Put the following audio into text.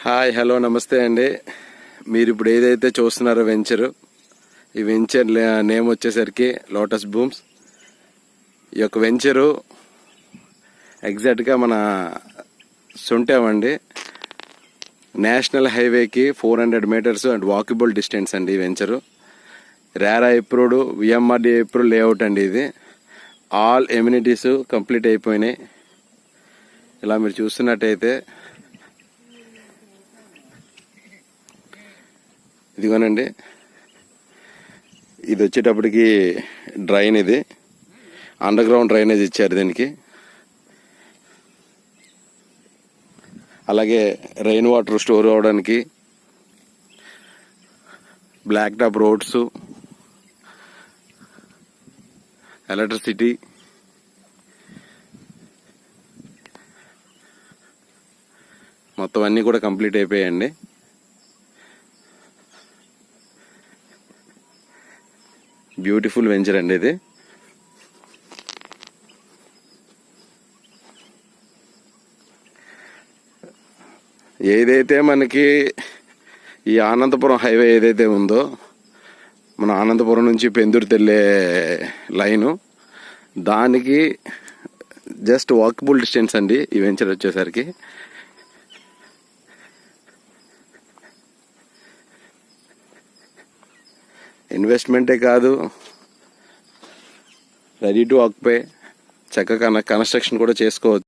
Hi hello నమస్తే అండి. మీరు ఇప్పుడు ఏదైతే చూస్తున్నారో వెంచరు, ఈ వెంచర్ నేమ్ వచ్చేసరికి లోటస్ బూమ్స్. ఈ యొక్క వెంచరు ఎగ్జాక్ట్గా మన సొంటామండి. నేషనల్ హైవేకి 400 మీటర్స్ అండ్ వాకబుల్ డిస్టెన్స్ అండి ఈ venture. RERA approved VMRD approved layout అండి. ఇది ఆల్ ఎమ్యూనిటీస్ కంప్లీట్ అయిపోయినాయి. ఇలా మీరు చూస్తున్నట్టయితే ఇదిగోనండి, ఇది వచ్చేటప్పటికి డ్రైన్, ఇది అండర్ గ్రౌండ్ డ్రైనేజ్ ఇచ్చారు దీనికి. అలాగే రెయిన్ వాటర్ స్టోర్ అవడానికి బ్లాక్ టాప్ రోడ్స్, ఎలక్ట్రిసిటీ, మొత్తం అన్నీ కూడా కంప్లీట్ అయిపోయాయండి. బ్యూటిఫుల్ వెంచర్ అండి ఇది. ఏదైతే మనకి ఈ అనంతపురం హైవే ఏదైతే ఉందో, మన అనంతపురం నుంచి పెందుర్తి వెళ్ళే లైను, దానికి జస్ట్ వాకబుల్ డిస్టెన్స్ అండి ఈ వెంచర్ వచ్చేసరికి. ఇన్వెస్ట్మెంటే కాదు, రెడీ టు ఆక్యుపై, చక్కగా కన్స్ట్రక్షన్ కూడా చేసుకోవచ్చు.